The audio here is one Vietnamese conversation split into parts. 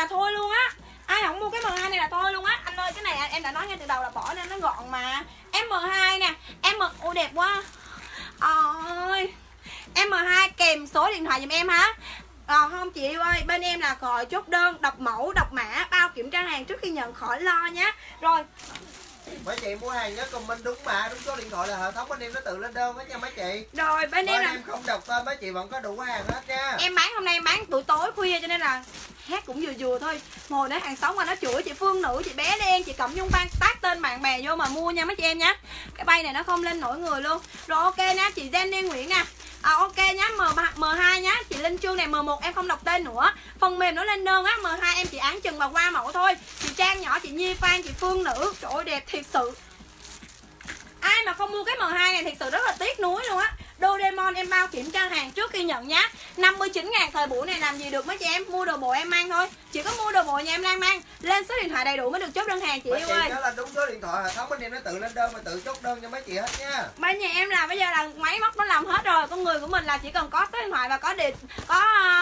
là thôi luôn á. Ai không mua cái M2 này là thôi luôn á. Anh ơi cái này em đã nói ngay từ đầu là bỏ nên nó gọn mà. M2 nè, ô đẹp quá. Ôi. M2 kèm số điện thoại giùm em hả? Không chị ơi, bên em là gọi chốt đơn, đọc mẫu, đọc mã, bao kiểm tra hàng trước khi nhận, khỏi lo nhá. Rồi. Mấy chị mua hàng nhớ comment đúng mà, đúng số điện thoại là hệ thống bên em nó tự lên đơn hết nha mấy chị. Rồi bên em là em không đọc tên mấy chị vẫn có đủ hàng hết nha. Em bán hôm nay em bán buổi tối khuya cho nên là hát cũng vừa vừa thôi. Ngồi để hàng xóm mà nó chửi chị Phương Nữ, chị Bé Đen, chị Cẩm Nhung Phan tag tên bạn bè vô mà mua nha mấy chị em nhé. Cái bay này nó không lên nổi người luôn. Rồi ok nha, chị Jenny Nguyễn nè. Ok nhá, M2 nhá, chị Linh Trương này, M1 em không đọc tên nữa. Phần mềm nó lên đơn á, M2 em chỉ án chừng và qua mẫu thôi. Chị Trang nhỏ, chị Nhi Phan, chị Phương Nữ, trời ơi đẹp thiệt sự. Ai mà không mua cái M2 này thiệt sự rất là tiếc nuối luôn á. Doraemon em bao kiểm tra hàng trước khi nhận nhá. 59.000 thời buổi này làm gì được mấy chị em. Mua đồ bộ em mang thôi. Chỉ có mua đồ bộ nhà em đang mang. Lên số điện thoại đầy đủ mới được chốt đơn hàng chị yêu ơi. Đó là đúng số điện thoại, hệ thống bên em nó tự lên đơn và tự chốt đơn cho mấy chị hết nha. Bên nhà em là bây giờ là máy móc nó làm hết rồi. Con người của mình là chỉ cần có số điện thoại và có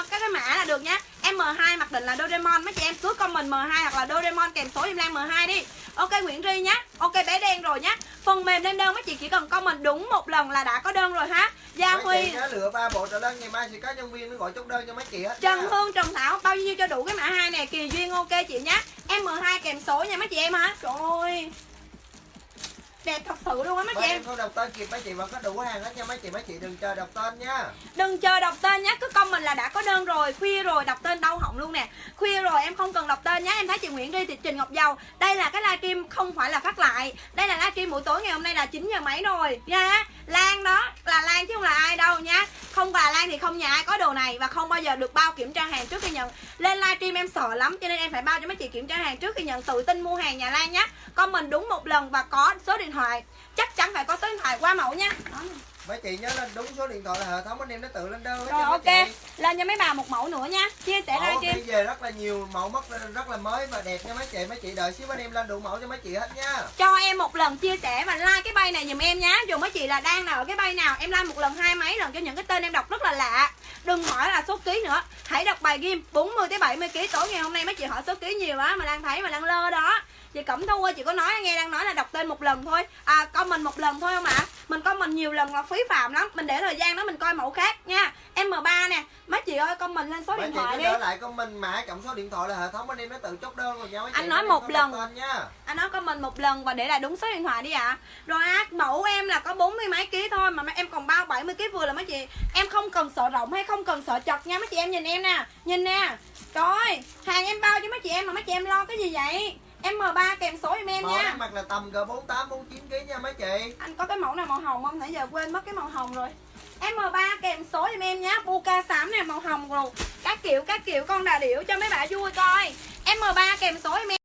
cái mã là được nhá. Em M2 mặc định là Doraemon. Mấy chị em cứ comment M2 hoặc là Doraemon kèm số em Lan M2 đi. Ok Nguyễn Ri nhá. Ok Bé Đen rồi nhá. Phần mềm lên đơn mấy chị chỉ cần comment đúng một lần là đã có đơn rồi ha. Gia Huy nhớ lựa 3 bộ trở lên, ngày mai sẽ có nhân viên nó gọi chốt đơn cho mấy chị hết. Trần Hương, Trần Thảo bao nhiêu cho đủ cái mã 2 này. Kỳ Duyên ok chị nhá. M2 kèm số nha mấy chị em hả. Trời ơi đẹp thật sự luôn á mấy chị em. Không đọc tên kịp mấy chị vẫn có đủ hàng hết nha mấy chị đừng chờ đọc tên nha. Đừng chờ đọc tên nhé, cứ comment là đã có đơn rồi. Khuya rồi đọc tên đau họng luôn nè. Khuya rồi em không cần đọc tên nhé. Em thấy chị Nguyễn Ri, Trình Ngọc Dầu. Đây là cái livestream không phải là phát lại. Đây là livestream buổi tối ngày hôm nay là 9 giờ mấy rồi nha. Lan đó là Lan chứ không là ai đâu nha. Không là Lan thì không nhà ai có đồ này. Và không bao giờ được bao kiểm tra hàng trước khi nhận. Lên livestream em sợ lắm cho nên em phải bao cho mấy chị kiểm tra hàng trước khi nhận. Tự tin mua hàng nhà Lan nhé. Comment đúng một lần và có số điện thoại. Chắc chắn phải có số điện thoại qua mẫu nha. Đó. Mấy chị nhớ lên đúng số điện thoại là hệ thống bên em nó tự lên đơn hết. Rồi ok, chị. lên cho mấy bà một mẫu nữa nha. Chia sẻ livestream. Đi về rất là nhiều mẫu mất rất là mới và đẹp nha mấy chị đợi xíu bên em lên đủ mẫu cho mấy chị hết nha. Cho em một lần chia sẻ và like cái bay này giùm em nhá. Dù mấy chị là đang nào ở cái bay nào, em like một lần hai mấy lần cho những cái tên em đọc rất là lạ. Đừng hỏi là số ký nữa. Hãy đọc bài game 40 tới 70 kg tối ngày hôm nay mấy chị hỏi số ký nhiều quá mà đang thấy mà đang lơ đó. Chị Cẩm Thu ơi, chị có nói nghe đang nói là đọc tên một lần thôi. Comment một lần thôi không ạ? Mình comment nhiều lần là phí phạm lắm. Mình để thời gian đó mình coi mẫu khác nha. M3 nè, mấy chị ơi comment lên số điện thoại đi. Mấy chị lại comment mã cộng số điện thoại là hệ thống bên em nó tự chốt đơn rồi nha mấy chị. Anh nói một lần. Nha. Anh nói comment một lần và để lại đúng số điện thoại đi ạ. Rồi mẫu em là có 40 mấy ký thôi mà em còn bao 70 ký vừa là mấy chị. Em không cần sợ rộng hay không cần sợ chật nha mấy chị em, nhìn em nè. Nhìn nè. Trời ơi, hàng em bao cho mấy chị em mà mấy chị em lo cái gì vậy? M3 kèm số em nha. Em mặc là tầm G48 49 kg nha mấy chị. Anh có cái mẫu nào màu hồng không? Nãy giờ quên mất cái màu hồng rồi. M3 kèm số em nhá. Buca xám này màu hồng rồi. Các kiểu con đà điểu cho mấy bà vui coi. M3 kèm số em.